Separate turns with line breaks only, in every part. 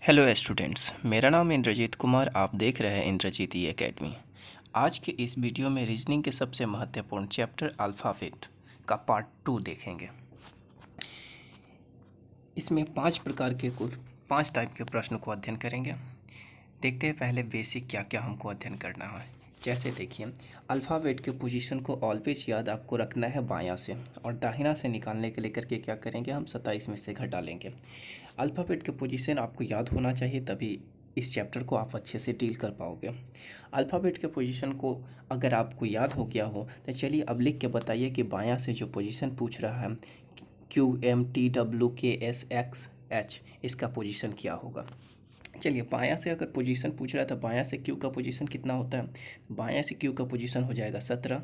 Hello students, मेरा नाम इंद्रजीत कुमार। आप देख रहे हैं इंद्रजीत ई एकेडमी। आज के इस वीडियो में रीजनिंग के सबसे महत्वपूर्ण चैप्टर अल्फ़ाबेट का पार्ट 2 देखेंगे। इसमें 5 प्रकार के कुल 5 टाइप के प्रश्न को अध्ययन करेंगे। देखते हैं पहले बेसिक क्या क्या हमको अध्ययन करना है। जैसे देखिए, अल्फ़ाबेट के पोजीशन को ऑलवेज याद आपको रखना है बायां से, और दाहिना से निकालने के लेकर के क्या करेंगे, हम 27 में से घटा लेंगे। अल्फ़ाबेट के पोजीशन आपको याद होना चाहिए, तभी इस चैप्टर को आप अच्छे से डील कर पाओगे। अल्फ़ाबेट के पोजीशन को अगर आपको याद हो गया हो तो चलिए अब लिख के बताइए कि बायां से जो पोजीशन पूछ रहा है QMTWKSXH, इसका पोजीशन क्या होगा। चलिए, बायां से अगर पोजीशन पूछ रहा है तो बायां से क्यू का पोजीशन कितना होता है। बायां से क्यू का पोजीशन हो जाएगा 17।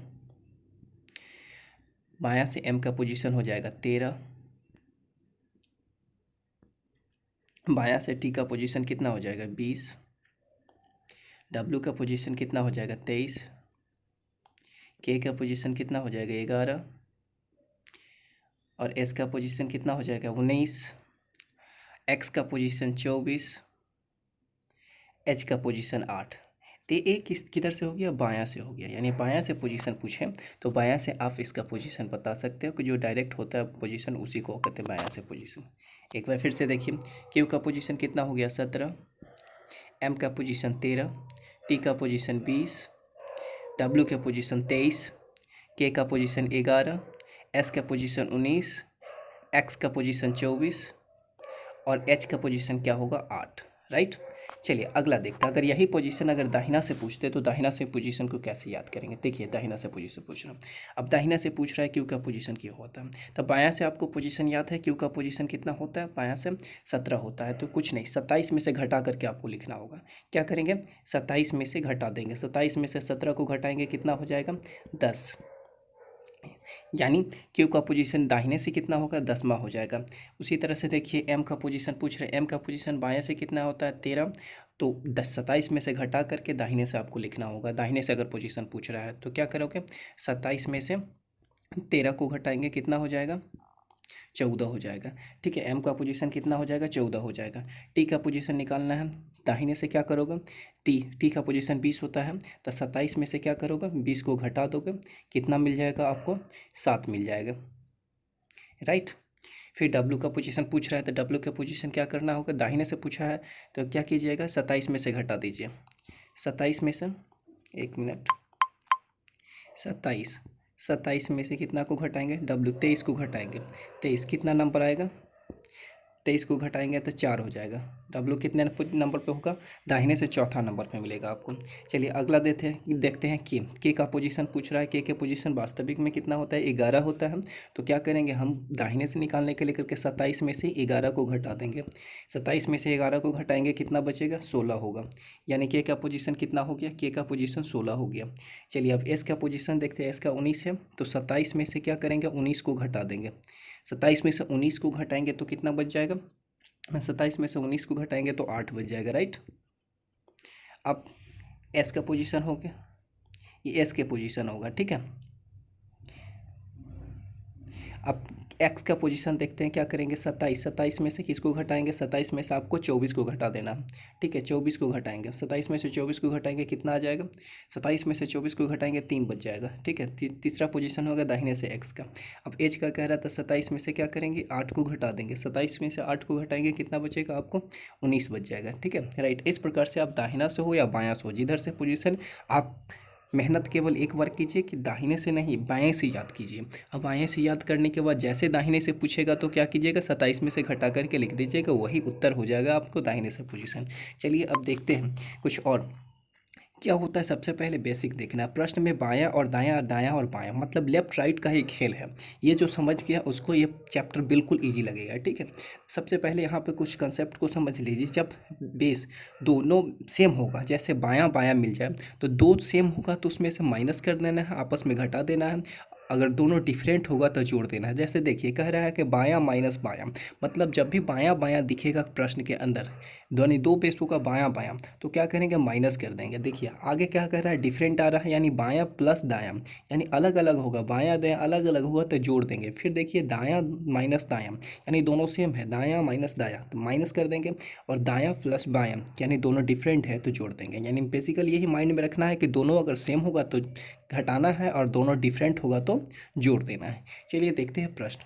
बायां से एम का पोजीशन हो जाएगा 13। बायां से टी का पोजीशन कितना हो जाएगा 20। डब्ल्यू का पोजीशन कितना हो जाएगा 23। के का पोजीशन कितना हो जाएगा 11। और एस का पोजीशन कितना हो जाएगा 19। एक्स का पोजीशन 24। एच का पोजीशन 8। तो ये किधर से हो गया, बायां से हो गया। यानी बायां से पोजीशन पूछें तो बायां से आप इसका पोजीशन बता सकते हो कि जो डायरेक्ट होता है पोजीशन उसी को कहते हैं बायां से पोजीशन। एक बार फिर से देखिए, क्यू का पोजीशन कितना हो गया 17। एम का पोजीशन 13। टी का पोजीशन 20। डब्ल्यू का पोजीशन 23। के का पोजीशन 11। एस का पोजीशन 19। एक्स का पोजीशन 24। और एच का पोजीशन क्या होगा 8। राइट। चलिए अगला देखते हैं, अगर यही पोजीशन अगर दाहिना से पूछते तो दाहिना से पोजीशन को कैसे याद करेंगे। देखिए, दाहिना से पोजीशन पूछ रहा हूँ। अब दाहिना से पूछ रहा है क्यू का पोजीशन क्या होता है, तो बायां से आपको पोजीशन याद है, क्यू का पोजीशन कितना होता है, बायां से 17 होता है। तो कुछ नहीं, 27 में से घटा करके आपको लिखना होगा। क्या करेंगे, 27 में से घटा देंगे। 27 में से 17 को घटाएंगे, कितना हो जाएगा 10। यानी क्यू का पोजीशन दाहिने से कितना होगा 10वां हो जाएगा। उसी तरह से देखिए, एम का पोजीशन पूछ रहे हैं, एम का पोजीशन बाएं से कितना होता है 13। तो 27 में से घटा करके दाहिने से आपको लिखना होगा। दाहिने से अगर पोजीशन पूछ रहा है तो क्या करोगे, 27 में से 13 को घटाएंगे, कितना हो जाएगा 14 हो जाएगा। ठीक है, एम का पोजीशन कितना हो जाएगा 14 हो जाएगा। टी का पोजीशन निकालना है, दाहिने से क्या करोगे, टी का पोजीशन 20 होता है, तो 27 में से क्या करोगे 20 को घटा दोगे, कितना मिल जाएगा आपको 7 मिल जाएगा। राइट। फिर डब्ल्यू का पोजीशन पूछ रहा है, तो डब्ल्यू का पोजीशन क्या करना होगा, दाहिने से पूछा है तो क्या कीजिएगा 27 में से घटा दीजिए। 27 में से, एक मिनट, 27 27 में से कितना को घटाएंगे, डब्ल्यू 23 को घटाएंगे। 23 कितना नंबर आएगा, 23 को घटाएंगे तो 4 हो जाएगा। डब्ल्यू कितने नंबर पे होगा, दाहिने से चौथा नंबर पे मिलेगा आपको। चलिए अगला देखते हैं के का पोजीशन पूछ रहा है। के पोजीशन वास्तविक में कितना होता है 11 होता है। तो क्या करेंगे, हम दाहिने से निकालने के लिए करके 27 में से 11 को घटा देंगे। 27 में से 11 को घटाएंगे, कितना बचेगा 16 होगा। यानी के का पोजीशन कितना हो गया, के का पोजीशन 16 हो गया। चलिए अब एस का पोजीशन देखते हैं, एस का 19 है। तो 27 में से क्या करेंगे 19 को घटा देंगे। 27 में से 19 को घटाएंगे तो कितना बच जाएगा, 27 में से 19 को घटाएंगे तो 8 बच जाएगा। राइट। अब एस का पोजीशन हो गया, ये एस के पोजीशन होगा। ठीक है, अब एक्स का पोजीशन देखते हैं, क्या करेंगे 27 में से किसको घटाएंगे, 27 में से आपको 24 को घटा देना। ठीक है, 24 को घटाएंगे, 27 में से 24 को घटाएंगे, कितना आ जाएगा, 27 में से 24 को घटाएंगे 3 बच जाएगा। ठीक है, तीसरा पोजीशन होगा दाहिने से एक्स का। अब एच का कह रहा था 27 में से क्या करेंगे 8 को घटा देंगे। 27 में से 8 को घटाएंगे, कितना बचेगा आपको 19 बच जाएगा। ठीक है, राइट। इस प्रकार से आप दाहिना से हो या बायां से हो, जिधर से पोजीशन आप मेहनत केवल एक बार कीजिए कि दाहिने से नहीं बाएं से याद कीजिए। अब बाएं से याद करने के बाद जैसे दाहिने से पूछेगा तो क्या कीजिएगा 27 में से घटा करके लिख दीजिएगा, वही उत्तर हो जाएगा आपको दाहिने से पोजीशन। चलिए अब देखते हैं कुछ और क्या होता है। सबसे पहले बेसिक देखना है, प्रश्न में बायां और दायां और बायां मतलब लेफ्ट राइट का ही खेल है। ये जो समझ गया उसको ये चैप्टर बिल्कुल इजी लगेगा। ठीक है, सबसे पहले यहाँ पे कुछ कंसेप्ट को समझ लीजिए। जब बेस दोनों सेम होगा, जैसे बायां बायां मिल जाए तो दो सेम होगा तो उसमें से माइनस कर देना है, आपस में घटा देना है। अगर दोनों डिफरेंट होगा तो जोड़ देना है। जैसे देखिए कह रहा है कि बायां माइनस बायां, मतलब जब भी बायां बायां दिखेगा प्रश्न के अंदर, यानी दो पेज होगा बायां बायां, तो क्या करेंगे माइनस कर देंगे। देखिए आगे क्या कह रहा है, डिफरेंट आ रहा है, यानी बायां प्लस दायां, यानी अलग अलग होगा, बायां दायां अलग अलग होगा तो जोड़ देंगे। फिर देखिए दायां माइनस दायां, यानी दोनों सेम है, दायां माइनस दायां तो माइनस कर देंगे, और दायां प्लस बायां यानी दोनों डिफरेंट है तो जोड़ देंगे। यानी बेसिकली यही माइंड में रखना है कि दोनों अगर सेम होगा तो घटाना है और दोनों डिफरेंट होगा तो जोड़ देना है। चलिए देखते हैं प्रश्न।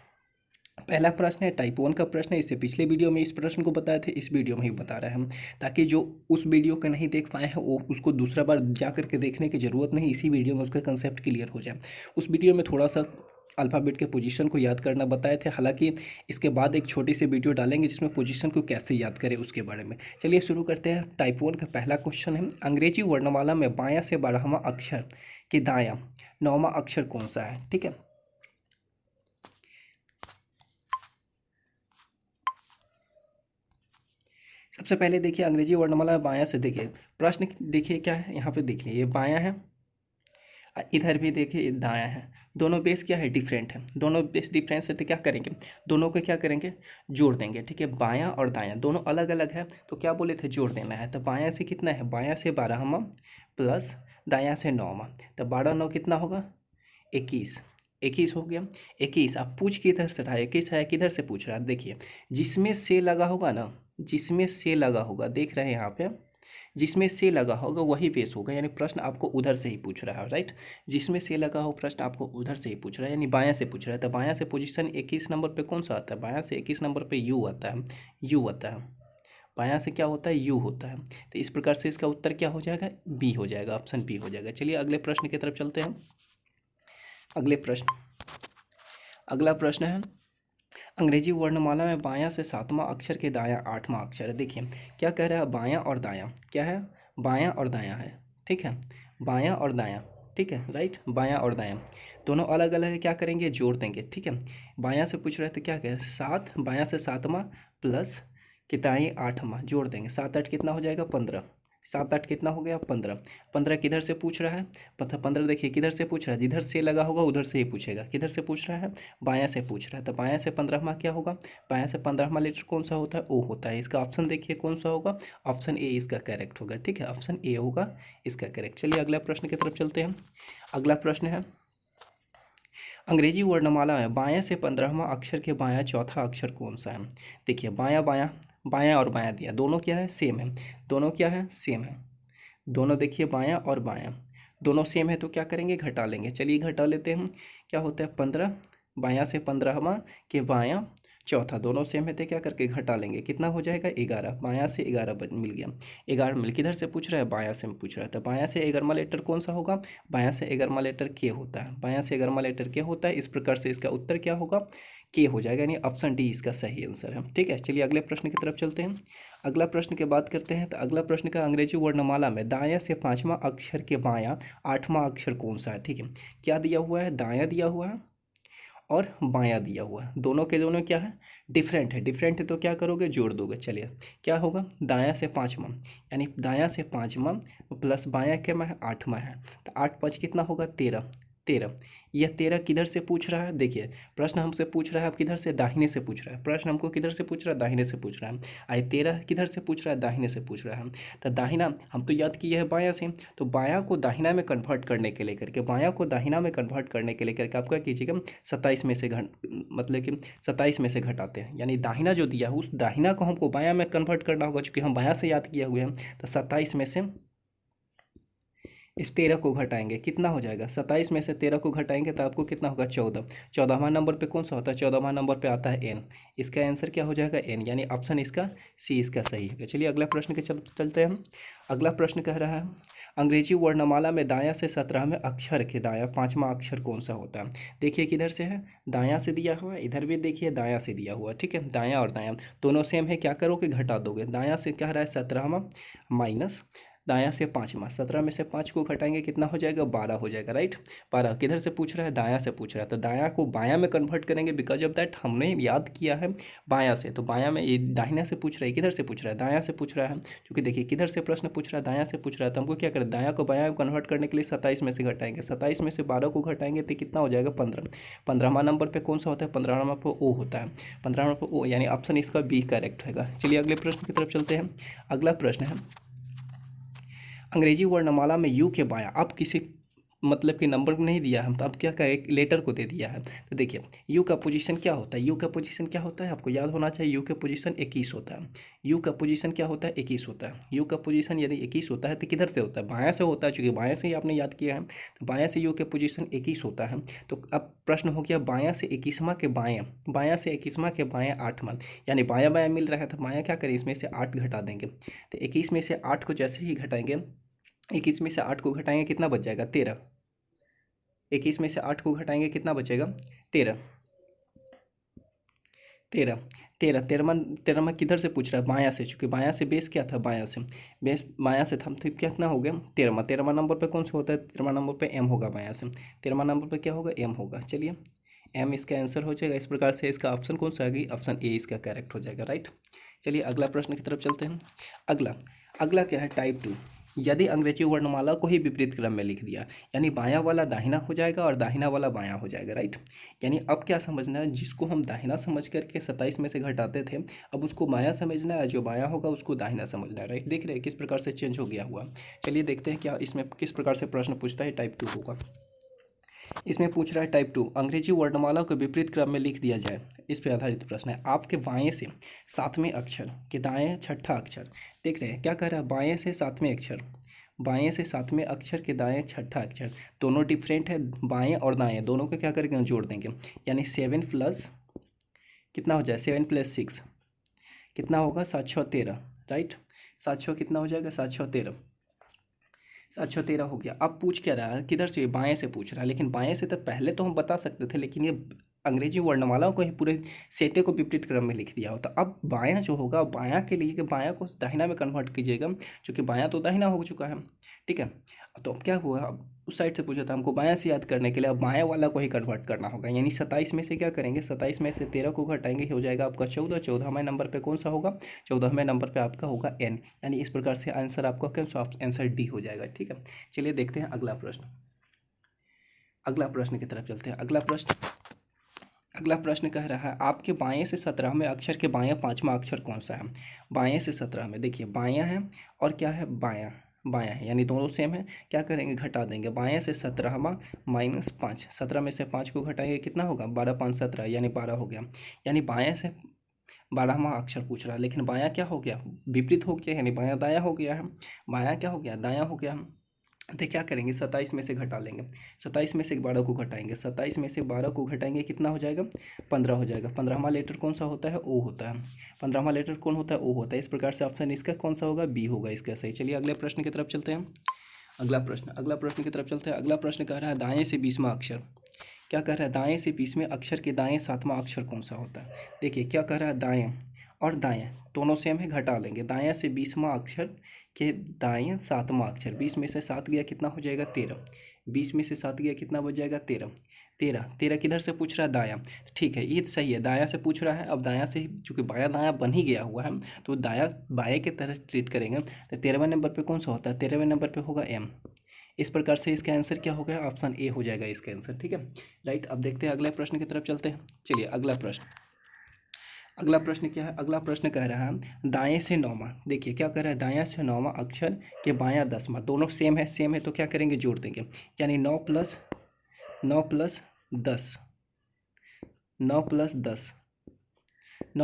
पहला प्रश्न है टाइप 1 का प्रश्न है। इससे पिछले वीडियो में इस प्रश्न को बताए थे, इस वीडियो में ही बता रहे हैं हम, ताकि जो उस वीडियो को नहीं देख पाए हैं वो उसको दूसरा बार जा करके देखने की ज़रूरत नहीं, इसी वीडियो में उसका कंसेप्ट क्लियर हो जाए। उस वीडियो में थोड़ा सा अल्फ़ाबेट के पोजीशन को याद करना बताए थे, हालांकि इसके बाद एक छोटी सी वीडियो डालेंगे जिसमें पोजीशन को कैसे याद करें उसके बारे में। चलिए शुरू करते हैं। टाइप 1 का पहला क्वेश्चन है, अंग्रेजी वर्णमाला में बायां से 12वां अक्षर के दायां 9वां अक्षर कौन सा है। ठीक है, सबसे पहले देखिए अंग्रेजी वर्णमाला बायां से देखिए प्रश्न, देखिए क्या है यहाँ पे, देखिए ये बायां है, इधर भी देखिए ये दायां है, दोनों बेस क्या है डिफरेंट है, दोनों बेस डिफरेंस है तो क्या करेंगे, दोनों को क्या करेंगे जोड़ देंगे। ठीक है, बायां और दायां दोनों अलग अलग है तो क्या बोले थे जोड़ देना है। तो बायां से कितना है, बायां से 12वां प्लस दायां से 9वां, तो 12 9 कितना होगा 21, 21 हो गया। 21 आप पूछ किधर से रहा है, 21 है किधर से पूछ रहा है, देखिए जिसमें से लगा होगा ना, जिसमें से लगा होगा, देख रहे हैं यहाँ पे, जिसमें से लगा होगा वही पेश होगा, यानी प्रश्न आपको उधर से ही पूछ रहा है, राइट। जिसमें से लगा हो प्रश्न आपको उधर से ही पूछ रहा है, यानी बायां से पूछ रहा है। तो बायां से पोजीशन 21 नंबर पे कौन सा आता है, बायां से 21 नंबर पे यू आता है, यू आता है, बायां से क्या होता है यू होता है। तो इस प्रकार से इसका उत्तर क्या हो जाएगा, बी हो जाएगा, ऑप्शन बी हो जाएगा। चलिए अगले प्रश्न की तरफ चलते हैं। अगले प्रश्न, अगला प्रश्न है, अंग्रेजी वर्णमाला में बायां से 7वां अक्षर के दायां 8वां अक्षर है। देखिए क्या कह रहा है, बायां और दायां क्या है, बायां और दायां है। ठीक है, बायां और दायां, ठीक है राइट, बायां और दायां दोनों अलग अलग है, क्या करेंगे जोड़ देंगे। ठीक है, बायां से पूछ रहे थे क्या कहे, 7, बायां से 7वां प्लस के दाएं 8वां जोड़ देंगे, 7 8 कितना हो जाएगा 15, 7 8 कितना हो गया 15, 15 किधर से पूछ रहा है, पता 15 देखिए किधर से पूछ रहा है, जिधर से लगा होगा उधर से ही पूछेगा। किधर से पूछ रहा है, बायां से पूछ रहा है, तो बायां से 15वां क्या होगा, बायां से 15वां लेटर कौन सा होता है, ओ होता है। इसका ऑप्शन देखिए कौन सा होगा, ऑप्शन ए इसका करेक्ट होगा। ठीक है, ऑप्शन ए होगा इसका करेक्ट। चलिए अगला प्रश्न की तरफ चलते हैं। अगला प्रश्न है, अंग्रेजी वर्णमाला में बायां से 15वां अक्षर के बायां चौथा अक्षर कौन सा है। देखिए बायां बायां, बायां और बायां दिया, दोनों क्या है सेम है, दोनों क्या है सेम है, दोनों देखिए बायां और बायां दोनों सेम है तो क्या करेंगे घटा लेंगे। चलिए घटा लेते हैं, क्या होता है 15, बायां से 15वां के बायां चौथा दोनों सेम है तो क्या करके घटा लेंगे, कितना हो जाएगा 11, बायां से 11 मिल गया, 11 मिल, किधर से पूछ रहा है बायां से पूछ रहा है, तो बायां से 11वां लेटर कौन सा होगा, बायां से 11वां लेटर के होता है, बायां से 11वां लेटर के होता है। इस प्रकार से इसका उत्तर क्या होगा, के हो जाएगा, यानी ऑप्शन डी इसका सही आंसर है। ठीक है, चलिए अगले प्रश्न की तरफ चलते हैं। अगला प्रश्न की बात करते हैं, तो अगला प्रश्न का अंग्रेजी वर्णमाला में दायां से 5वां अक्षर के बायां 8वां अक्षर कौन सा है। ठीक है, क्या दिया हुआ है, दायां दिया हुआ है और बायां दिया हुआ है, दोनों के दोनों क्या है डिफरेंट है, डिफरेंट है तो क्या करोगे जोड़ दोगे। चलिए क्या होगा, दायां से 5वां, यानी दायां से 5वां प्लस बायां क्या में है 8वां है, तो 8 5 कितना होगा 13, 13, यह 13 किधर से पूछ रहा है, देखिए प्रश्न हमसे पूछ रहा है, अब किधर से दाहिने से पूछ रहा है, प्रश्न हमको किधर से पूछ रहा है दाहिने से पूछ रहा है, आई 13 किधर से पूछ रहा है दाहिने से पूछ रहा है। तो दाहिना हम तो याद किए हैं बायां से, तो बायां को दाहिना में कन्वर्ट करने के लेकर के, बायां को दाहिना में कन्वर्ट करने के लेकर के आप क्या कीजिएगा 27 में से मतलब कि 27 में से घटाते हैं, यानी दाहिना जो दिया है उस दाहिना को हमको बायां में कन्वर्ट करना होगा, चूंकि हम बायां से याद किए हुए हैं। तो 27 में से इस 13 को घटाएंगे, कितना हो जाएगा 27 में से 13 को घटाएंगे तो आपको कितना होगा 14, 14वां नंबर पे कौन सा होता है, 14वां नंबर पे आता है एन, इसका आंसर क्या हो जाएगा एन, यानी ऑप्शन इसका सी इसका सही है। चलिए अगला प्रश्न के चलते हैं हम। अगला प्रश्न कह रहा है, अंग्रेजी वर्णमाला में दायां से 17वें अक्षर के दायां 5वां अक्षर कौन सा होता है। देखिए किधर से है, दायां से दिया हुआ है, इधर भी देखिए दायां से दिया हुआ है। ठीक है, दायां और दायां दोनों सेम है, क्या करोगे घटा दोगे, दायां से कह रहा है 17वां माइनस दायां से पाँचवा, 17 में से 5 को घटाएंगे कितना हो जाएगा, 12 हो जाएगा, राइट। 12 किधर से पूछ रहा है, दायां से पूछ रहा है, तो दायां को बायां में कन्वर्ट करेंगे, बिकॉज ऑफ दैट हमने याद किया है बायां से, तो बायां में ये दाहिना से पूछ रहा है, किधर से पूछ रहा है, दायां से पूछ रहा है, क्योंकि देखिए किधर से प्रश्न पूछ रहा है, दायां से पूछ रहा है, तो हमको क्या करें, दायां को बायां में कन्वर्ट करने के लिए 27 में से घटाएंगे, 27 में से 12 को घटाएंगे तो कितना हो जाएगा, 15। 15वां नंबर पे कौन सा होता है, 15वां नंबर पर ओ होता है, 15वां नंबर पर ओ, यानी ऑप्शन इसका बी करेक्ट होगा। चलिए अगले प्रश्न की तरफ चलते हैं। अगला प्रश्न है, अंग्रेजी वर्णमाला में यू के बायां, अब किसी मतलब कि नंबर को नहीं दिया हम, तो अब क्या करें, लेटर को दे दिया है, तो देखिए यू का पोजीशन क्या होता है, यू का पोजीशन क्या होता है, आपको याद होना चाहिए, यू का पोजीशन 21 होता है। यू का पोजीशन क्या होता है, 21 होता है। यू का पोजीशन यदि 21 होता है तो किधर से होता है, बायां से होता है, चूँकि बायां से ही आपने याद किया है, तो बायां से यू के पोजीशन 21 होता है। तो अब प्रश्न हो गया, बायां से 21वां के बायां, बायां से 21वां के बायां 8वां, यानी बायां बायां मिल रहा है, तो बायां क्या करें, इसमें से 8 घटा देंगे, तो 21 में से 8 को जैसे ही घटाएंगे, 21 में से 8 को घटाएंगे कितना बच जाएगा, 13। 21 में से 8 को घटाएंगे कितना बचेगा, 13। 13 13 13वां किधर से पूछ रहा है, बायां से, चूंकि बायां से बेस क्या था, बायां से बेस बायां से था, तो कितना हो गया, 13वां। 13वां नंबर पे कौन सा होता है, 13वां नंबर पे एम होगा, बायां से 13वां नंबर पे क्या होगा, एम होगा। चलिए एम इसका आंसर हो जाएगा। इस प्रकार से इसका ऑप्शन कौन सा आ गई, ऑप्शन ए इसका करेक्ट हो जाएगा, राइट। चलिए अगला प्रश्न की तरफ चलते हैं। अगला अगला क्या है, टाइप 2। यदि अंग्रेजी वर्णमाला को ही विपरीत क्रम में लिख दिया, यानी बायां वाला दाहिना हो जाएगा और दाहिना वाला बायां हो जाएगा, राइट। यानी अब क्या समझना है, जिसको हम दाहिना समझ करके 27 में से घटाते थे, अब उसको बायां समझना है, जो बायां होगा उसको दाहिना समझना है, राइट। देख रहे हैं किस प्रकार से चेंज हो गया हुआ। चलिए देखते हैं क्या इसमें किस प्रकार से प्रश्न पूछता है, टाइप 2 होगा। इसमें पूछ रहा है टाइप 2, अंग्रेजी वर्णमाला को विपरीत क्रम में लिख दिया जाए, इस पर आधारित प्रश्न है। आपके बाएं से 7वें अक्षर के दाएं 6ठा अक्षर, देख रहे हैं क्या कह रहा है, बाएं से 7वें अक्षर, बाएं से 7वें अक्षर के दाएं 6ठा अक्षर, दोनों डिफरेंट है, बाएं और दाएं दोनों को क्या करेंगे, जोड़ देंगे, यानी 7 प्लस कितना हो जाए, 7 + 6 कितना होगा, 7 × 6 = 13, राइट। 7 × 6 कितना हो जाएगा, 7 × 6 = 13, 7 × 6 = 13 हो गया। अब पूछ क्या रहा है, किधर से, बाएं से पूछ रहा है, लेकिन बाएं से तो पहले तो हम बता सकते थे, लेकिन ये अंग्रेजी वर्णमाला को ही पूरे सेटे को विपरीत क्रम में लिख दिया होता। अब बायां जो होगा, बायां के लिए कि बायां को दाहिना में कन्वर्ट कीजिएगा, क्योंकि बायां तो दाहिना हो चुका है, ठीक है। तो अब क्या हुआ, अब उस साइड से पूछा था हमको बायां से याद करने के लिए, अब बायां वाला को ही कन्वर्ट करना होगा, यानी 27 में से क्या करेंगे, 27 में से 13 को घटाएंगे, हो जाएगा आपका 14। 14वें नंबर पे कौन सा होगा, 14वें नंबर पे आपका होगा एन, यानी इस प्रकार से आंसर आपका क्या, आंसर डी हो जाएगा, ठीक है। चलिए देखते हैं अगला प्रश्न। अगला प्रश्न की तरफ चलते हैं। अगला प्रश्न कह रहा है, आपके बाएं से 17वें अक्षर के बायां 5वां अक्षर कौन सा है। बाएं से 17 में, देखिए बायां है और क्या है, बायां, बायां है, यानी दोनों सेम है, क्या करेंगे, घटा देंगे, बाएं से 17वां -5, 17 में से 5 को घटाएंगे कितना होगा, 12 × 5 = 17, यानी 12 हो गया। यानी बाएं से 12वां अक्षर पूछ रहा है, लेकिन बायां क्या हो गया, विपरीत हो गया, यानी बायां दायां हो गया है, बायां क्या हो गया, दायां हो गया। तो क्या करेंगे, 27 में से घटा लेंगे, 27 में से 12 को घटाएंगे, 27 में से 12 को घटाएंगे कितना हो जाएगा, 15 हो जाएगा। 15वां लेटर कौन सा होता है, ओ होता है, 15वां लेटर कौन होता है, ओ होता है। इस प्रकार से ऑप्शन इसका कौन सा होगा, बी होगा इसका सही। चलिए अगले प्रश्न की तरफ चलते हैं। अगला प्रश्न की तरफ चलते हैं। अगला प्रश्न कह रहा है, दाएं से 20वां अक्षर, क्या कह रहा है, दाएं से 20वें अक्षर के दाएं 7वां अक्षर कौन सा होता है। देखिए क्या कह रहा है, दाएं और दाएं दोनों सेम है, घटा लेंगे, दाएं से 20वां अक्षर के दाएं 7वां अक्षर, 20 में से 7 गया कितना हो जाएगा, 13, 20 में से 7 गया कितना बच जाएगा, 13। 13 किधर से पूछ रहा है, दायां, ठीक है, ये सही है, दायां से पूछ रहा है। अब दायां से चूंकि बायां दायां बन ही गया हुआ है, तो दायां बाएं की तरह ट्रीट करेंगे, तो 13वें नंबर पर कौन सा होता है, 13वें नंबर पर होगा एम। इस प्रकार से इसका आंसर क्या हो गया, ऑप्शन ए हो जाएगा इसका आंसर, ठीक है, राइट। अब देखते हैं अगले प्रश्न की तरफ चलते हैं। चलिए अगला प्रश्न क्या है, अगला प्रश्न कह रहा है, दाएं से 9वां, देखिए क्या कह रहा है, दाएं से 9वां अक्षर के बायां 10वां, दोनों सेम है, तो क्या करेंगे, जोड़ देंगे, यानी 9 + 10, 9 + 10, 9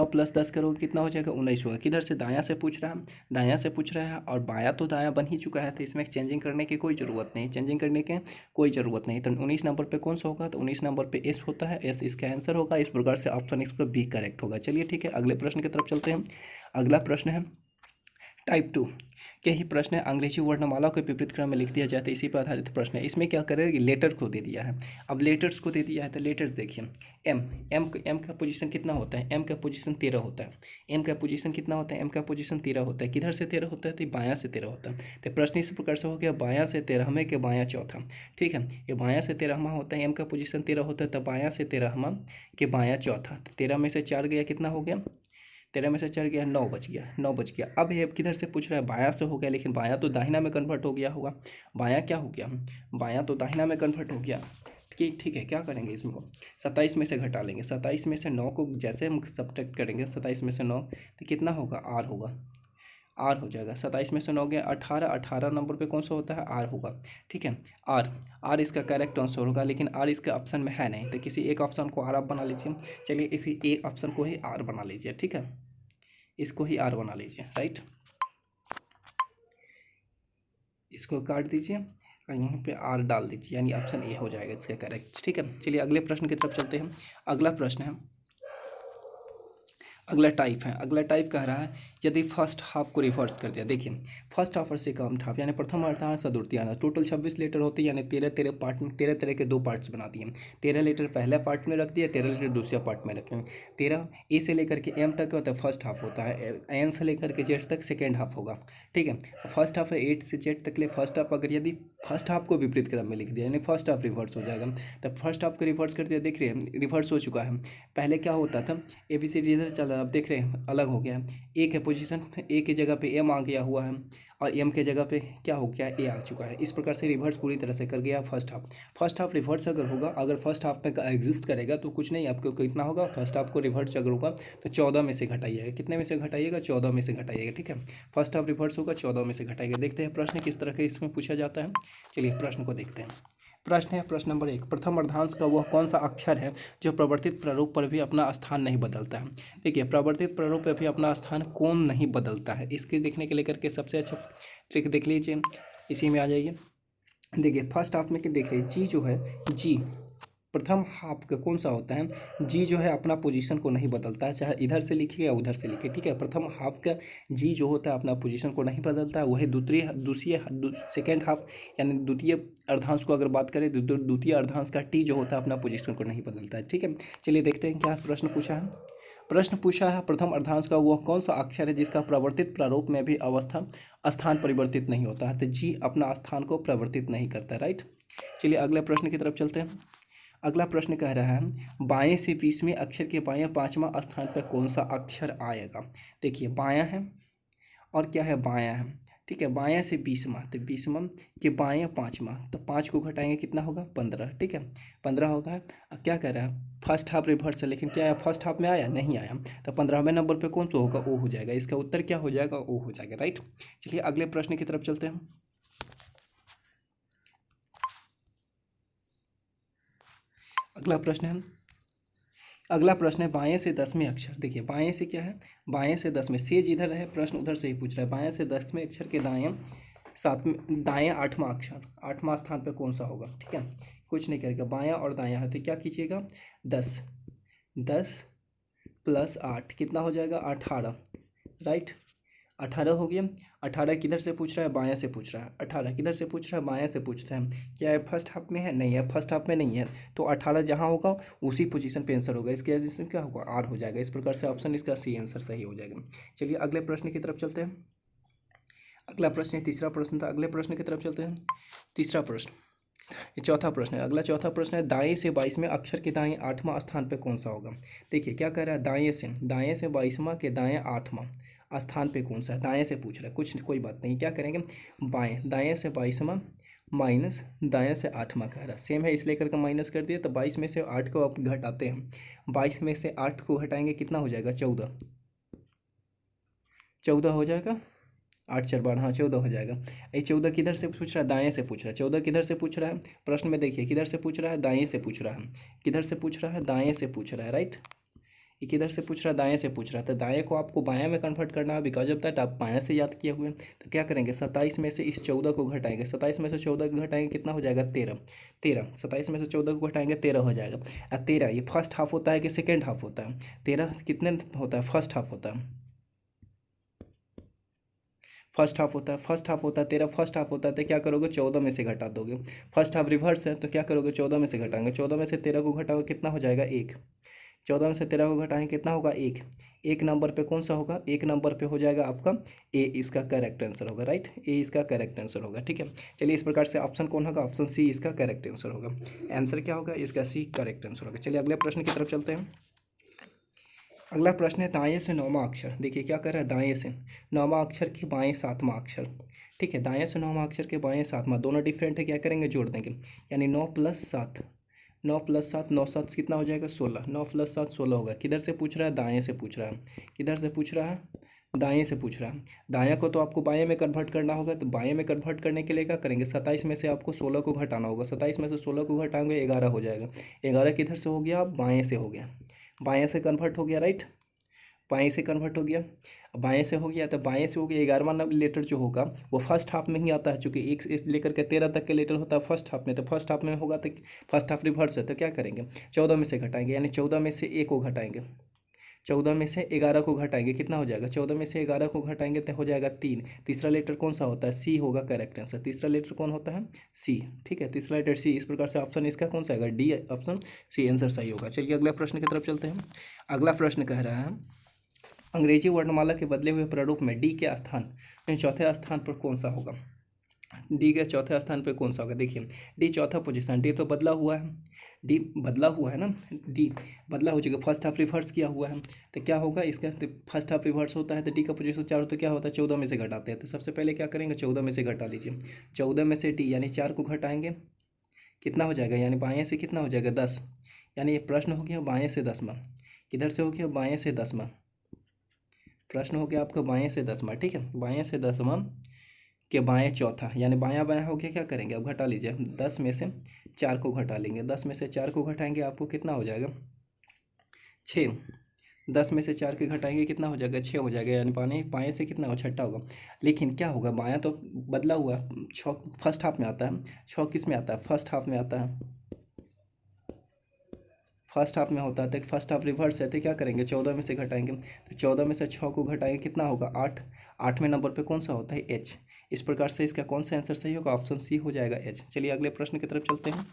+ 10 करोगे कितना हो जाएगा, 19 होगा। किधर से, दायां से पूछ रहा है, दायां से पूछ रहा है, और बायां तो दायां बन ही चुका है, तो इसमें चेंजिंग करने की कोई ज़रूरत नहीं, तो 19 नंबर पे कौन सा होगा, तो 19 नंबर पे एस होता है, एस इसका आंसर होगा। इस प्रकार से ऑप्शन इसका बी करेक्ट होगा। चलिए ठीक है, अगले प्रश्न की तरफ चलते हैं। अगला प्रश्न है, टाइप 2 के ही प्रश्न है, अंग्रेजी वर्णमाला को विपरीत क्रम में लिख दिया जाता है, इसी पर आधारित प्रश्न है। इसमें क्या करेंगे, लेटर को दे दिया है। अब लेटर्स को दे दिया है तो लेटर्स देखिए, एम एम का पोजीशन कितना होता है, एम का पोजीशन 13 होता है। एम का पोजीशन कितना होता है, एम का पोजीशन 13 होता है। किधर से 13 होता है, तो बायां से 13 होता है। तो प्रश्न इस प्रकार से हो गया, बायां से 13वें के बायां चौथा। ठीक है, ये बायां से 13वां होता है, एम का पोजीशन 13 होता है, तो बायां से 13वां के बायां चौथा। 13 में से 4 गया, कितना हो गया, 13 में से 4 गया, 9 बच गया, 9 बच गया। अब ये किधर से पूछ रहा है, बायां से हो गया, लेकिन बायां तो दाहिना में कन्वर्ट हो गया होगा। बायां क्या हो गया, बायां तो दाहिना में कन्वर्ट हो गया। ठीक है, क्या करेंगे इसमें को, 27 में से घटा लेंगे। 27 में से 9 को जैसे हम सब्ट्रैक्ट करेंगे, 27 में से 9 तो कितना होगा, आर होगा, आर हो जाएगा। 27 में से 9 गया 18, 18 नंबर पे कौन सा होता है, आर होगा। ठीक है, आर, आर इसका करेक्ट आंसर होगा, लेकिन आर इसके ऑप्शन में है नहीं, तो किसी एक ऑप्शन को आर आप बना लीजिए। चलिए इसी एक ऑप्शन को ही आर बना लीजिए। ठीक है, इसको ही आर बना लीजिए, राइट। इसको काट दीजिए और यहाँ पे आर डाल दीजिए, यानी ऑप्शन ए हो जाएगा इसका करेक्ट। ठीक है, चलिए अगले प्रश्न की तरफ चलते हैं। अगला प्रश्न है, अगला टाइप है, अगला टाइप कह रहा है, यदि फर्स्ट हाफ को रिवर्स कर दिया। देखिए, फर्स्ट हाफ और सेकंड हाफ यानी प्रथम अर्धांश चतुर्थांश, टोटल 26 लेटर होते हैं, यानी 13 13 पार्ट में, 13 तरह के 2 पार्ट्स बना दिए। 13 लेटर पहले पार्ट में रख दिया, 13 लेटर दूसरे पार्ट में रखे। 13 ए से लेकर के एम तक होता है फर्स्ट हाफ होता है, एन से लेकर के जेड तक सेकेंड हाफ होगा। ठीक है, तो फर्स्ट हाफ है 8 से जेड तक ले फर्स्ट हाफ। अगर यदि फर्स्ट हाफ को विपरीत क्रम में लिख दिया, यानी फर्स्ट हाफ रिवर्स हो जाएगा। तो फर्स्ट हाफ को रिवर्स कर दिया, देख रहे हैं रिवर्स हो चुका है। पहले क्या होता था, ए बी सी डी इधर चल रहा है, अब देख रहे हैं अलग हो गया है। ए के पोजीशन, ए की जगह पे एम आ गया हुआ है, और एम के जगह पे क्या हो गया, ए आ चुका है। इस प्रकार से रिवर्स पूरी तरह से कर गया first half. First half reverse अगर होगा, अगर फर्स्ट हाफ में एग्जिस्ट करेगा तो कुछ नहीं, आपको कितना होगा, फर्स्ट हाफ को रिवर्स अगर होगा तो 14 में से घटाइएगा। कितने में से घटाइएगा, 14 में से घटाइएगा। ठीक है, फर्स्ट हाफ रिवर्स होगा, 14 में से घटाइएगा। देखते हैं प्रश्न किस तरह के इसमें पूछा जाता है। चलिए प्रश्न को देखते हैं। प्रश्न है, प्रश्न नंबर 1, प्रथम अर्धांश का वह कौन सा अक्षर है जो प्रवर्तित प्रारूप पर भी अपना स्थान नहीं बदलता है। देखिए, प्रवर्तित प्रारूप पर भी अपना स्थान कौन नहीं बदलता है, इसके देखने के लिए करके सबसे अच्छा ट्रिक देख लीजिए, इसी में आ जाइए। देखिए फर्स्ट हाफ में कि देखिए जी जो है, जी प्रथम हाफ का कौन सा होता है, जी जो है अपना पोजीशन को नहीं बदलता है, चाहे इधर से लिखिए या उधर से लिखिए। ठीक है, प्रथम हाफ का जी जो होता है अपना पोजीशन को नहीं बदलता है। वही दूसरी सेकेंड हाफ यानी द्वितीय अर्धांश को अगर बात करें, द्वितीय अर्धांश का टी जो होता है अपना पोजीशन को नहीं बदलता है। ठीक है, चलिए देखते हैं क्या प्रश्न पूछा है। प्रश्न पूछा है, प्रथम अर्धांश का वह कौन सा अक्षर है जिसका प्रवर्तित प्रारूप में भी अवस्था स्थान परिवर्तित नहीं होता है। तो जी अपना स्थान को परिवर्तित नहीं करता, राइट। चलिए अगले प्रश्न की तरफ चलते हैं। अगला प्रश्न कह रहा है, बाएं से 20वें अक्षर के बाएं 5वां स्थान पर कौन सा अक्षर आएगा। देखिए बायां है और क्या है, बायां है। ठीक है, बायां से 20वां, तो 20वां के बायां 5वां, तो 5 को घटाएंगे कितना होगा, 15। ठीक है, 15 होगा। अब क्या कह रहा है, फर्स्ट हाफ रिवर्स है, लेकिन क्या है, फर्स्ट हाफ में आया नहीं आया, तो 15वें नंबर पे कौन सा होगा, ओ हो जाएगा। इसका उत्तर क्या हो जाएगा, ओ हो जाएगा, राइट। चलिए अगले प्रश्न की तरफ चलते हैं। अगला प्रश्न है, अगला प्रश्न है, बाएं से 10वें अक्षर। देखिए बाएं से क्या है, बाएं से 10वें, सेज इधर है, प्रश्न उधर से ही पूछ रहा है। बाएं से 10वें अक्षर के दाएं 7वें, दाएं 8वां अक्षर, 8वां स्थान पे कौन सा होगा। ठीक है, कुछ नहीं करेगा, बायां और दायां है, तो क्या कीजिएगा, 10 10 प्लस 8 कितना हो जाएगा, 18, राइट। 18 हो गया। 18 किधर से पूछ रहा है, बायां से पूछ रहा है। 18 किधर से पूछ रहा है, बायां से पूछ रहा है। क्या है, फर्स्ट हाफ में है, नहीं है, फर्स्ट हाफ में नहीं है, तो 18 जहां होगा उसी पोजीशन पे आंसर होगा। इसके वजह से क्या होगा, आर हो जाएगा। इस प्रकार से ऑप्शन इसका सी आंसर सही हो जाएगा। चलिए अगले प्रश्न की तरफ चलते हैं। अगला प्रश्न है, तीसरा प्रश्न था, अगले प्रश्न की तरफ चलते हैं। तीसरा प्रश्न, ये चौथा प्रश्न है। अगला चौथा प्रश्न है, दाएं से 22वें अक्षर के दाएं 8वां स्थान पे कौन सा होगा। देखिए क्या कह रहा है, दाएं से 22वां के दाएं 8वां स्थान पे कौन सा है, दाएं से पूछ रहा है, कुछ कोई बात नहीं, क्या करेंगे, बाएं, दाएं से 22वां माइनस दाएं से 8वां कह रहा है, सेम है इसलिए करके माइनस कर दिया। तो 22 में से 8 को आप घटाते हैं, 22 में से 8 को घटाएंगे कितना हो जाएगा, 14, 14 हो जाएगा। 8 4 12, हाँ 14 हो जाएगा। ये 14 किधर से पूछ रहा है, दाएं से पूछ रहा है। 14 किधर से पूछ रहा है, प्रश्न में देखिए किधर से पूछ रहा है, दाएं से पूछ रहा है। किधर से पूछ रहा है, दाएं से पूछ रहा है, राइट। ये किधर से पूछ रहा है, दाएं से पूछ रहा है, तो दाएं को आपको बायां में कन्वर्ट करना है, बिकॉज ऑफ दैट आप बायां से याद किए हुए हैं। तो क्या करेंगे, 27 में से इस 14 को घटाएंगे, 27 में से 14 को घटाएंगे कितना हो जाएगा, 13, 13, 27 में से 14 को घटाएंगे 13 हो जाएगा। और 13 ये फर्स्ट हाफ होता है कि सेकेंड हाफ होता है, 13 कितने होता है, फर्स्ट हाफ होता है, फर्स्ट हाफ होता है, फर्स्ट हाफ होता है तेरा, फर्स्ट हाफ होता है तो क्या करोगे 14 में से घटा दोगे। फर्स्ट हाफ रिवर्स है तो क्या करोगे 14 में से घटाएंगे, 14 में से 13 को घटाओगे कितना हो जाएगा 1। 14 में से 13 को घटाएंगे कितना होगा 1। एक नंबर पे कौन सा होगा, एक नंबर पे हो जाएगा आपका ए, इसका करेक्ट आंसर होगा, राइट, ए इसका करेक्ट आंसर होगा। ठीक है, चलिए इस प्रकार से ऑप्शन कौन होगा, ऑप्शन सी इसका करेक्ट आंसर होगा। आंसर क्या होगा इसका, सी करेक्ट आंसर होगा। चलिए अगले प्रश्न की तरफ चलते हैं। अगला प्रश्न है दाएं से नौवां अक्षर। देखिए क्या कर रहा है, दाएं से नौवां अक्षर के बाएं सातवां अक्षर। ठीक है, दाएं से नौवां अक्षर के बाएं सातवां, दोनों डिफरेंट है, क्या करेंगे जोड़ देंगे, यानी 9 + 7, 9 + 7, 9 + 7 कितना हो जाएगा 16, 9 + 7 16 होगा। किधर से पूछ रहा है, दाएं से पूछ रहा है। किधर से पूछ रहा है, दाएं से पूछ रहा है। दायां को तो आपको बाएं में कन्वर्ट करना होगा, तो बाएं में कन्वर्ट करने के लिए क्या करेंगे, 27 में से आपको 16 को घटाना होगा, 27 में से 16 को घटाएंगे 11 हो जाएगा। 11 किधर से हो गया, आप बाएं से हो गया, बाएं से कन्वर्ट हो गया, राइट, बाएं से कन्वर्ट हो गया। अब बाएं से हो गया तो बाएं से हो गया, 11वां लेटर जो होगा वो फर्स्ट हाफ में ही आता है, चूंकि 1 से लेकर के 13 तक के लेटर होता है फर्स्ट हाफ में, तो फर्स्ट हाफ में होगा तो फर्स्ट हाफ रिवर्स है, तो क्या करेंगे 14 में से घटाएंगे, यानी 14 में से 1 को घटाएंगे, 14 में से 11 को घटाएंगे कितना हो जाएगा, 14 में से 11 को घटाएंगे तो हो जाएगा 3। तीसरा लेटर कौन सा होता है, सी होगा करेक्ट आंसर। तीसरा लेटर कौन होता है, सी। ठीक है, तीसरा लेटर सी। इस प्रकार से ऑप्शन इसका कौन सा आएगा, डी ऑप्शन सी आंसर सही होगा। चलिए अगला प्रश्न की तरफ चलते हैं। अगला प्रश्न कह रहा है अंग्रेजी वर्णमाला के बदले हुए प्रारूप में डी के स्थान में चौथे स्थान पर कौन सा होगा, डी के चौथे स्थान पर कौन सा होगा। देखिए डी चौथा पोजीशन, डी तो बदला हुआ है, डी बदला हुआ है ना, डी बदला हो चुका, फर्स्ट हाफ रिवर्स किया हुआ है, तो क्या होगा इसका, तो फर्स्ट हाफ रिवर्स होता है तो डी का पोजीशन 4 तो क्या होता है 14 में से घटाते हैं। तो सबसे पहले क्या करेंगे 14 में से घटा लीजिए, 14 में से डी यानी 4 को घटाएंगे कितना हो जाएगा, यानी बाएँ से कितना हो जाएगा 10, यानी ये प्रश्न हो गया बाएँ से 10वां। किधर से हो गया, बाएँ से 10वां, प्रश्न हो गया आपका बाएं से 10वां। ठीक है, बाएं से 10वां के बाएं चौथा, यानी बायां बायां हो गया, क्या करेंगे अब घटा लीजिए, 10 में से 4 को घटा लेंगे, 10 में से 4 को घटाएंगे आपको कितना हो जाएगा 6। 10 में से 4 के घटाएंगे कितना हो जाएगा 6 हो जाएगा, यानी बाएं बाएं से कितना हो छठा होगा। लेकिन क्या होगा, बायां तो बदला हुआ, 6 फर्स्ट हाफ में आता है, 6 किस में आता है, फर्स्ट हाफ में आता है, फर्स्ट हाफ में होता है, तो फर्स्ट हाफ रिवर्स है तो क्या करेंगे 14 में से घटाएंगे, तो 14 में से 6 को घटाएंगे कितना होगा 8। 8वें नंबर पे कौन सा होता है एच। इस प्रकार से इसका कौन सा आंसर सही होगा, ऑप्शन सी हो जाएगा एच। चलिए अगले प्रश्न की तरफ चलते हैं।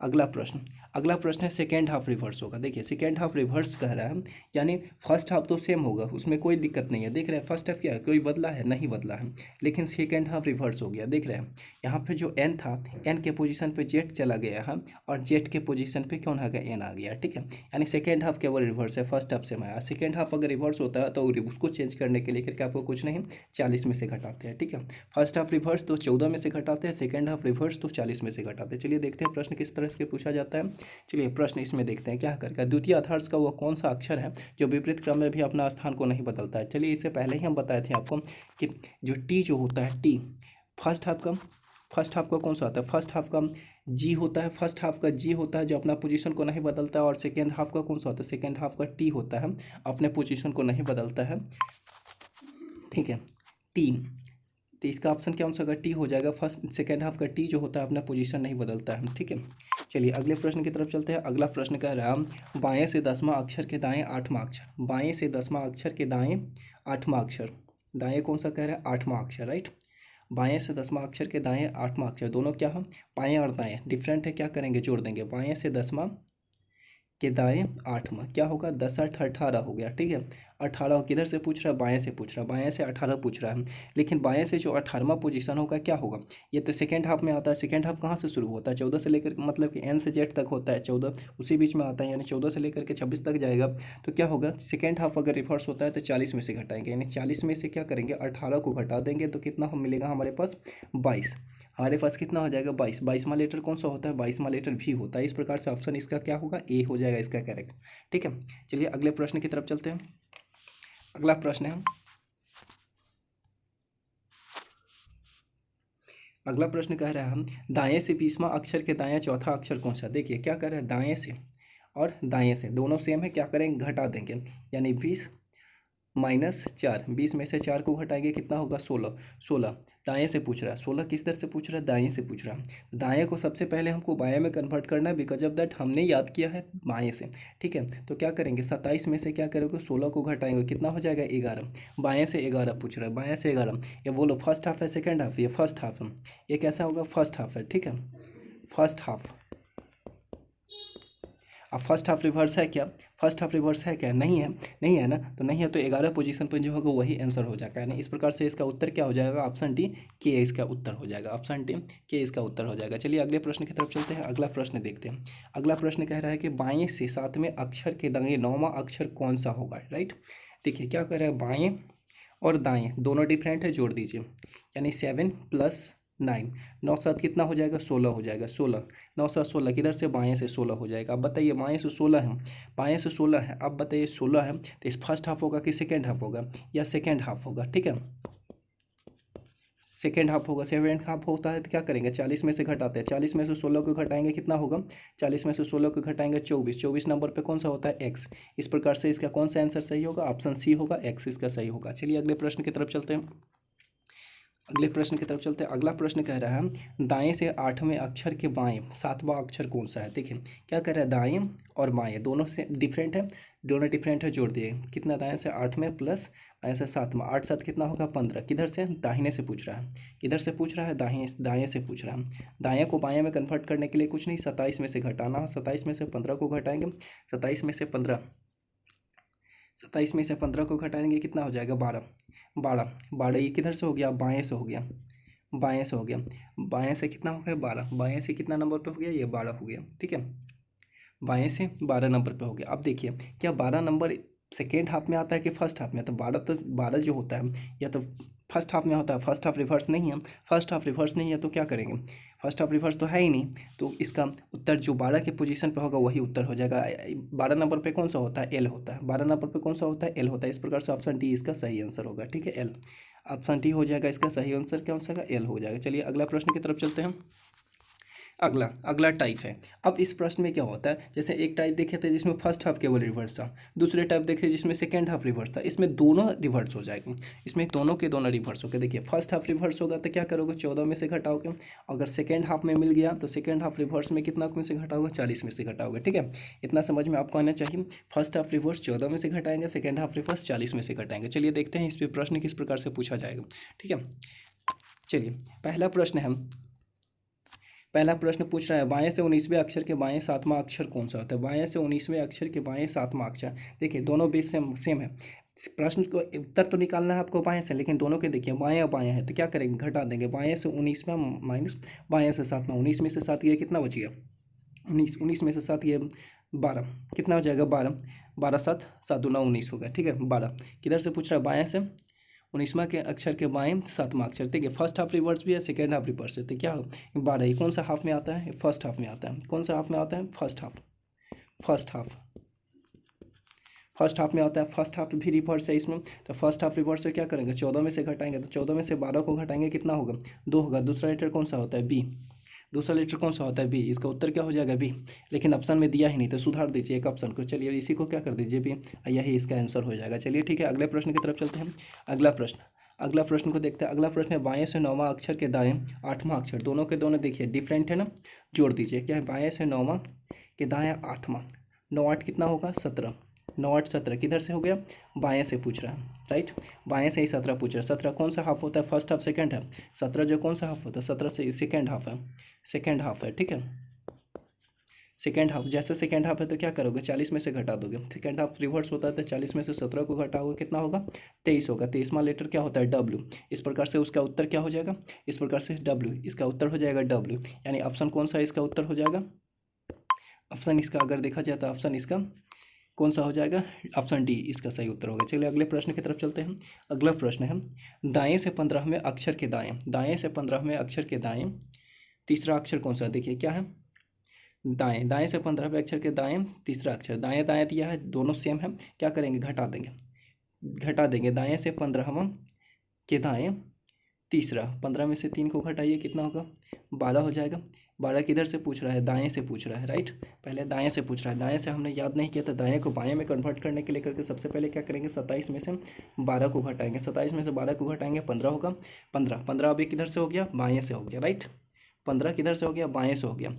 अगला प्रश्न है सेकेंड हाफ रिवर्स होगा। देखिए सेकेंड हाफ रिवर्स कह रहा है, यानी फर्स्ट हाफ तो सेम होगा, उसमें कोई दिक्कत नहीं है। देख रहे हैं फर्स्ट हाफ क्या है, कोई बदला है नहीं बदला है, लेकिन सेकेंड हाफ रिवर्स हो गया। देख रहे हैं यहाँ पे जो एन था, एन के पोजीशन पे जेड चला गया है और जेड के पोजीशन पे कौन आ गया, एन आ गया। ठीक है, यानी सेकेंड हाफ केवल रिवर्स है, फर्स्ट हाफ से आया। सेकेंड हाफ अगर रिवर्स होता है तो उसको चेंज करने के लिए करके आपको कुछ नहीं 40 में से घटाते हैं। ठीक है, फर्स्ट हाफ रिवर्स तो 14 में से घटाते हैं, सेकेंड हाफ रिवर्स तो 40 में से घटाते हैं। चलिए देखते हैं प्रश्न किस तरह से पूछा जाता है। चलिए प्रश्न इसमें देखते हैं क्या करके, द्वितीय आधार्स का वह कौन सा अक्षर है जो विपरीत क्रम में भी अपना स्थान को नहीं बदलता है। चलिए इससे पहले ही हम बताए थे आपको कि जो टी जो होता है, टी फर्स्ट हाफ का कौन सा होता है, फर्स्ट हाफ का जी होता है, फर्स्ट हाफ का जी होता है जो अपना पोजीशन को नहीं बदलता है, और सेकेंड हाफ का कौन सा होता है, सेकेंड हाफ का टी होता है, अपने पोजीशन को नहीं बदलता है। ठीक है, टी, तो इसका ऑप्शन क्या हो सकता है, टी हो जाएगा। फर्स्ट सेकेंड हाफ का टी जो होता है अपना पोजीशन नहीं बदलता है। ठीक है, चलिए अगले प्रश्न की तरफ चलते हैं। अगला प्रश्न कह रहा है बाएं से 10वां अक्षर के दाएं 8वां अक्षर, बाएं से 10वां अक्षर के दाएं 8वां अक्षर, दाएं कौन सा कह रहा है 8वां अक्षर, राइट, बाएं से 10वां अक्षर के दाएं 8वां अक्षर, दोनों क्या है बाएं और दाएं डिफरेंट है, क्या करेंगे जोड़ देंगे, बाएं से 10वां के दाएं 8वां क्या होगा 10 8 18 हो गया। ठीक है, 18 किधर से पूछ रहा है, बाएं से पूछ रहा है, बाएं से 18 पूछ रहा है, लेकिन बाएं से जो 18वां पोजीशन होगा क्या होगा, ये तो सेकेंड हाफ में आता है। सेकेंड हाफ कहाँ से शुरू होता है, 14 से लेकर मतलब कि एन से जेड तक होता है, 14 उसी बीच में आता है, यानी 14 से लेकर के 26 तक जाएगा। तो क्या होगा सेकेंड हाफ अगर रिवर्स होता है तो 40 में से घटाएंगे, यानी 40 में से क्या करेंगे 18 को घटा देंगे तो कितना हम मिलेगा हमारे पास 22, हमारे पास कितना हो जाएगा 22। 22वां लेटर कौन सा होता है, 22वां लेटर भी होता है। इस प्रकार से ऑप्शन इसका क्या होगा, ए हो जाएगा इसका करेक्ट। ठीक है, चलिए अगले प्रश्न की तरफ चलते हैं। अगला प्रश्न है, अगला प्रश्न कह रहा है हम दाएं से 20वां अक्षर के दाएं चौथा अक्षर कौन सा। देखिए क्या कह रहा है, दाएं से और दाएं से दोनों सेम है, क्या करेंगे घटा देंगे, यानी 20 -4, 20 में से 4 को घटाएंगे कितना होगा 16, 16 दाएं से पूछ रहा है, 16 किस तरह से पूछ रहा है, दाएं से पूछ रहा है। दाएं को सबसे पहले हमको बाएं में कन्वर्ट करना है, बिकॉज ऑफ दैट हमने याद किया है बाएं से, ठीक है। तो क्या करेंगे, 27 में से क्या करोगे, 16 को घटाएंगे कितना हो जाएगा 11, बाएं से 11 पूछ रहा है, बाएं से 11। ये बोलो फर्स्ट हाफ है सेकेंड हाफ, ये फर्स्ट हाफ है, ये कैसा होगा फर्स्ट हाफ है, ठीक है, फर्स्ट हाफ। अब फर्स्ट हाफ रिवर्स है क्या, फर्स्ट हाफ रिवर्स है क्या, नहीं है, नहीं है ना, तो नहीं है तो 11 पोजीशन पर जो होगा वही आंसर हो जाएगा, यानी इस प्रकार से इसका उत्तर क्या हो जाएगा, ऑप्शन डी के इसका उत्तर हो जाएगा, ऑप्शन डी के इसका उत्तर हो जाएगा। चलिए अगले प्रश्न की तरफ चलते हैं, अगला प्रश्न देखते हैं। अगला प्रश्न कह रहा है कि बाएं से 7वें अक्षर के दाएं 9वां अक्षर कौन सा होगा, राइट। देखिए क्या कर रहा है, बाएं और दाएं दोनों डिफरेंट है, जोड़ दीजिए, यानी 7 + 9, 9 7 कितना हो जाएगा 16 हो जाएगा, 16 9 7 16 किधर से, बाएं से 16 हो जाएगा। अब बताइए बाएं से 16 है, बाएं से 16 है, अब बताइए 16 है तो इस फर्स्ट हाफ होगा कि सेकेंड हाफ होगा, या सेकेंड हाफ होगा, ठीक है, सेकेंड हाफ होगा। सेकेंड हाफ होता है तो क्या करेंगे, 40 में से घटाते हैं, 40 में से 16 को घटाएंगे कितना होगा, 40 में से 16 को घटाएंगे 24, 24 नंबर पे कौन सा होता है एक्स। इस प्रकार से इसका कौन सा आंसर सही होगा, ऑप्शन सी होगा, एक्स इसका सही होगा। चलिए अगले प्रश्न की तरफ चलते हैं, अगले प्रश्न की तरफ चलते हैं। अगला प्रश्न कह रहा है दाएं से 8वें अक्षर के बाएं 7वां अक्षर कौन सा है। देखिए क्या कह रहा है, दाएं और बाएं दोनों से डिफरेंट है, दोनों डिफरेंट है, जोड़ दिए कितना, दाएं से 8वें प्लस बाएं से 7वां, 8 7 कितना होगा 15, किधर से, दाहिने से पूछ रहा है, किधर से पूछ रहा है, दाएं दाएं से पूछ रहा है। दाएं को बाएं में कन्वर्ट करने के लिए कुछ नहीं, 27 में से घटाना, 27 में से 15 को घटाएंगे, 27 में से 15, 27 में से 15 को घटाएंगे कितना हो जाएगा 12, 12 12 ये किधर से हो गया, बाएं से हो गया, बाएं से हो गया, बाएं से कितना हो गया 12, बाएं से कितना नंबर पे हो गया, ये 12 हो गया, ठीक है, बाएं से 12 नंबर पे हो गया। अब देखिए क्या 12 नंबर सेकेंड हाफ में आता है कि फर्स्ट हाफ में, तो 12 तो 12 जो होता है या तो फर्स्ट हाफ में होता है, फर्स्ट हाफ रिवर्स नहीं है, फर्स्ट हाफ रिवर्स नहीं है तो क्या करेंगे, फर्स्ट हाफ रिवर्स तो है ही नहीं, तो इसका उत्तर जो 12 के पोजीशन पे होगा वही उत्तर हो जाएगा। 12 नंबर पे कौन सा होता है, एल होता है, 12 नंबर पे कौन सा होता है, एल होता है। इस प्रकार से ऑप्शन डी इसका सही आंसर होगा, ठीक है, एल, ऑप्शन डी हो जाएगा इसका सही आंसर, क्या हो जाएगा एल हो जाएगा। चलिए अगला प्रश्न की तरफ चलते हैं। अगला अगला टाइप है। अब इस प्रश्न में क्या होता है, जैसे एक टाइप देखे थे जिसमें फर्स्ट हाफ केवल रिवर्स था, दूसरे टाइप देखे जिसमें सेकेंड हाफ रिवर्स था, इसमें दोनों रिवर्स हो जाएगा, इसमें दोनों के दोनों रिवर्स हो गए। देखिए फर्स्ट हाफ रिवर्स होगा तो क्या करोगे, 14 में से घटाओगे, अगर सेकेंड हाफ में मिल गया तो सेकेंड हाफ रिवर्स में कितना में से घटाओगे, 40 में से घटाओगे, ठीक है, इतना समझ में आपको आना चाहिए। फर्स्ट हाफ रिवर्स 14 में से घटाएंगे, सेकेंड हाफ रिवर्स 40 में से घटाएंगे। चलिए देखते हैं इस पर प्रश्न किस प्रकार से पूछा जाएगा, ठीक है। चलिए पहला प्रश्न है, पहला प्रश्न पूछ रहा है बाएं से 19वें अक्षर के बाएं 7वां अक्षर कौन सा होता है, बाएं से 19वें अक्षर के बाएं 7वां अक्षर। देखिए दोनों बेस सेम सेम है, प्रश्न को उत्तर तो निकालना है आपको बाएं से, लेकिन दोनों के देखिए बाएं और बाएं है तो क्या करेंगे, घटा देंगे, बाएं से 19वां माइनस बाएं से 7वां, 19 में से 7 गया कितना बच गया, 19, 19 में से 7 गया 12, कितना हो जाएगा 12, 12 7 7 दूना 19 हो गया, ठीक है। 12 किधर से पूछ रहा है, बाएं से 19वां के अक्षर के बाएं 7वां अक्षर, ठीक है, फर्स्ट हाफ रिवर्स भी है सेकेंड हाफ रिवर्स है, तो क्या 12 ये कौन सा हाफ में आता है, फर्स्ट हाफ में आता है, कौन सा हाफ में आता है, first half, first half, first half में आता है, फर्स्ट हाफ भी रिवर्स है इसमें, तो फर्स्ट हाफ रिवर्स से क्या करेंगे, 14 में से घटाएंगे, तो 14 में से 12 को घटाएंगे कितना होगा 2 होगा। दूसरा लेटर कौन सा होता है, बी, दूसरा लेटर कौन सा होता है, बी, इसका उत्तर क्या हो जाएगा बी, लेकिन ऑप्शन में दिया ही नहीं तो सुधार दीजिए एक ऑप्शन को। चलिए इसी को क्या कर दीजिए बी, यही इसका आंसर हो जाएगा। चलिए ठीक है अगले प्रश्न की तरफ चलते हैं। अगला प्रश्न, अगला प्रश्न को देखते हैं। अगला प्रश्न है बाएं से 9वां अक्षर के दाएं 8वां अक्षर, दोनों के दोनों देखिए डिफरेंट है ना, जोड़ दीजिए, क्या है, बाएं से 9वां के दाएं 8वां, 9 8 कितना होगा 17, 9 8 17 किधर से हो गया, बाएं से पूछ रहा है, राइट, बाएं से ही 17 पूछ रहा है। 17 कौन सा हाफ होता है, फर्स्ट हाफ सेकंड हाफ, 17 जो कौन सा हाफ होता है, 17 से सेकंड हाफ है, सेकंड हाफ है, ठीक है, सेकेंड हाफ, जैसे सेकेंड हाफ है तो क्या करोगे 40 में से घटा दोगे, सेकेंड हाफ रिवर्स होता है तो 40 में से 17 को घटाओगे कितना होगा 23 होगा। 23वां लेटर क्या होता है डब्ल्यू, इस प्रकार से उसका उत्तर क्या हो जाएगा, इस प्रकार से डब्ल्यू, इसका उत्तर हो जाएगा डब्ल्यू, यानी ऑप्शन कौन सा इसका उत्तर हो जाएगा, ऑप्शन इसका अगर देखा जाए तो ऑप्शन इसका कौन सा हो जाएगा, ऑप्शन डी इसका सही उत्तर होगा। चलिए अगले प्रश्न की तरफ चलते हैं। अगला प्रश्न है दाएं से 15वें अक्षर के दाएं, दाएं से 15वें अक्षर के दाएं तीसरा अक्षर कौन सा, देखिए क्या है, दाएं, दाएं से 15वें अक्षर के दाएं तीसरा अक्षर, दाएं दाएं दिया है दोनों सेम है, क्या करेंगे घटा देंगे, घटा देंगे, दाएं से 15वां के दाएं तीसरा 15 में से 3 को घटाइए कितना होगा 12 हो जाएगा। 12 किधर से पूछ रहा है, दाएं से पूछ रहा है, राइट। पहले दाएं से पूछ रहा है, दाएं से हमने याद नहीं किया था, दाएं को बाएं में कन्वर्ट करने के लिए करके सबसे पहले क्या करेंगे 27 में से 12 को घटाएंगे, 27 में से 12 को घटाएंगे 15 होगा। 15 अभी किधर से हो गया, बाएं से हो गया, राइट। 15 किधर से हो गया, बाएं से हो गया।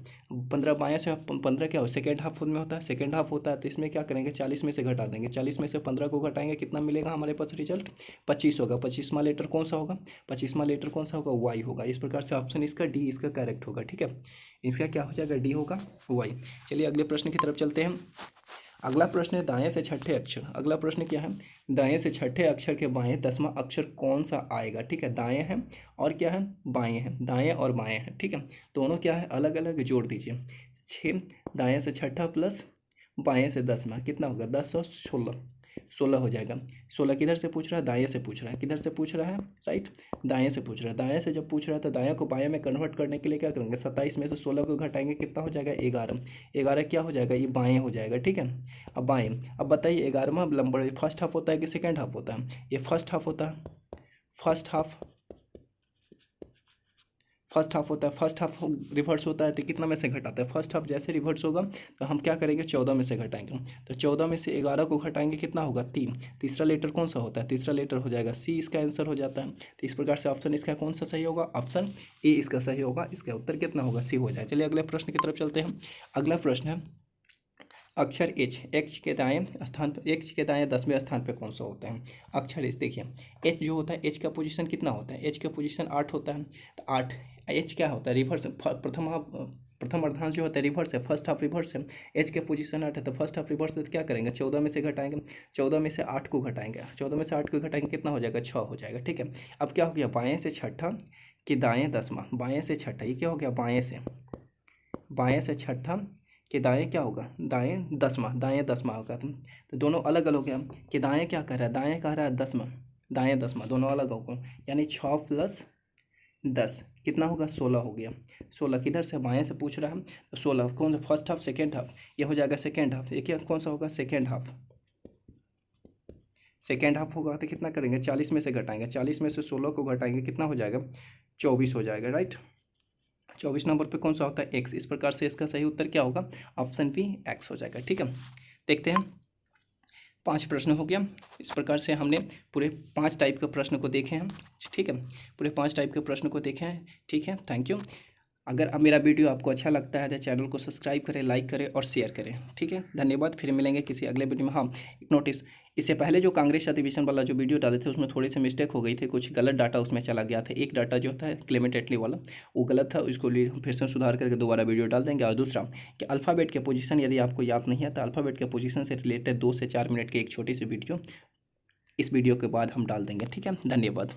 15 बाएं से 15 क्या हो, सेकेंड हाफ में होता है, सेकेंड हाफ होता है तो इसमें क्या करेंगे 40 में से घटा देंगे, 40 में से 15 को घटाएंगे कितना मिलेगा हमारे पास रिजल्ट 25 होगा। 25वां लेटर कौन सा होगा, 25वां लेटर कौन सा होगा, वाई होगा। इस प्रकार से ऑप्शन इसका डी इसका करेक्ट होगा, ठीक है। इसका क्या हो जाएगा, डी होगा वाई। चलिए अगले प्रश्न की तरफ चलते हैं। अगला प्रश्न है दाएं से छठे अक्षर। अगला प्रश्न क्या है, दाएं से छठे अक्षर के बाएं 10वां अक्षर कौन सा आएगा, ठीक है। दाएं है और क्या है, बाएं है, दाएं और बाएं है, ठीक है। दोनों क्या है, अलग अलग जोड़ दीजिए। 6 दाएं से छठा प्लस बाएं से 10वां कितना होगा, 10 और 16, 16 हो जाएगा। 16 किधर से पूछ रहा है, दाएं से पूछ रहा है, किधर से पूछ रहा है, राइट, दाएं से पूछ रहा है। दाएं से जब पूछ रहा है तो दाएं को बाएं में कन्वर्ट करने के लिए क्या करेंगे, 27 में से 16 को घटाएंगे कितना हो जाएगा 11। 11 क्या हो जाएगा, ये बाएं हो जाएगा, ठीक है। अब बाएं, अब बताइए 11वां नंबर फर्स्ट हाफ होता है कि सेकेंड हाफ होता है, ये फर्स्ट हाफ होता है, first half first half reverse होता है तो कितना में से घटाता है, फर्स्ट हाफ जैसे रिवर्स होगा तो हम क्या करेंगे 14 में से घटाएंगे, तो 14 में से 11 को घटाएंगे कितना होगा 3। तीसरा लेटर कौन सा होता है, तीसरा लेटर हो जाएगा सी, इसका आंसर हो जाता है। तो इस प्रकार से ऑप्शन इसका कौन सा सही होगा, ऑप्शन ए इसका सही होगा, इसका उत्तर कितना होगा, सी हो जाए। चलिए अगले प्रश्न की तरफ चलते हैं। अगला प्रश्न है अक्षर एच, एच के दाएं स्थान पर, एच के दाएं 10वें स्थान पे कौन सा होता है, अक्षर एच। देखिए एच जो होता है, एच का पोजीशन कितना होता है, एच का पोजीशन 8 होता है। तो 8 एच क्या होता है, रिवर्स, प्रथम अर्धांश जो होता है रिवर्स है, फर्स्ट हाफ रिवर्स है। एच के पोजीशन 8 है तो फर्स्ट हाफ रिवर्स है तो क्या करेंगे 14 में से घटाएंगे, 14 में से 8 को घटाएंगे, 14 में से 8 को घटाएंगे कितना हो जाएगा 6 हो जाएगा, ठीक है। अब क्या हो गया, बाएँ से छठा कि दाएँ 10वां, बाएँ से छठा, ये क्या हो गया बाएँ से छठा कि दाएं क्या होगा, दाएं 10वां होगा। तो दोनों अलग अलग हो गया कि दाएं क्या कर रहा है, दाएं कह रहा है 10वां, दाएं 10वां, दोनों अलग होगा, यानी 6 प्लस 10 कितना होगा 16 हो गया। 16 किधर से, बाएं से पूछ रहा है तो 16 कौन सा, फर्स्ट हाफ सेकेंड हाफ, ये हो जाएगा सेकेंड हाफ। ये क्या कौन सा होगा, सेकेंड हाफ, सेकेंड हाफ होगा तो कितना करेंगे 40 में से घटाएंगे, 40 में से 16 को घटाएंगे कितना हो जाएगा 24 हो जाएगा, राइट। 24 नंबर पे कौन सा होता है, एक्स। इस प्रकार से इसका सही उत्तर क्या होगा, ऑप्शन बी एक्स हो जाएगा, ठीक है। देखते हैं 5 प्रश्न हो गया। इस प्रकार से हमने पूरे 5 टाइप के प्रश्न को देखे हैं, ठीक है, पूरे 5 टाइप के प्रश्न को देखे हैं, ठीक है। Thank you. अगर अब मेरा वीडियो आपको अच्छा लगता है तो चैनल को सब्सक्राइब करें, लाइक करें और शेयर करें, ठीक है। धन्यवाद, फिर मिलेंगे किसी अगले वीडियो में। हाँ एक नोटिस, इससे पहले जो कांग्रेस अधिवेशन वाला जो वीडियो डाले थे उसमें थोड़ी सी मिस्टेक हो गई थी, कुछ गलत डाटा उसमें चला गया था। एक डाटा जो था क्लेमेंट एटली वाला वो गलत था, उसको लिए हम फिर से सुधार करके दोबारा वीडियो डाल देंगे। और दूसरा कि अल्फ़ाबेट के पोजीशन यदि आपको याद नहीं है तो अल्फ़ाबेट के पोजीशन से रिलेटेड 2 से 4 मिनट की एक छोटी सी वीडियो इस वीडियो के बाद हम डाल देंगे, ठीक है। धन्यवाद।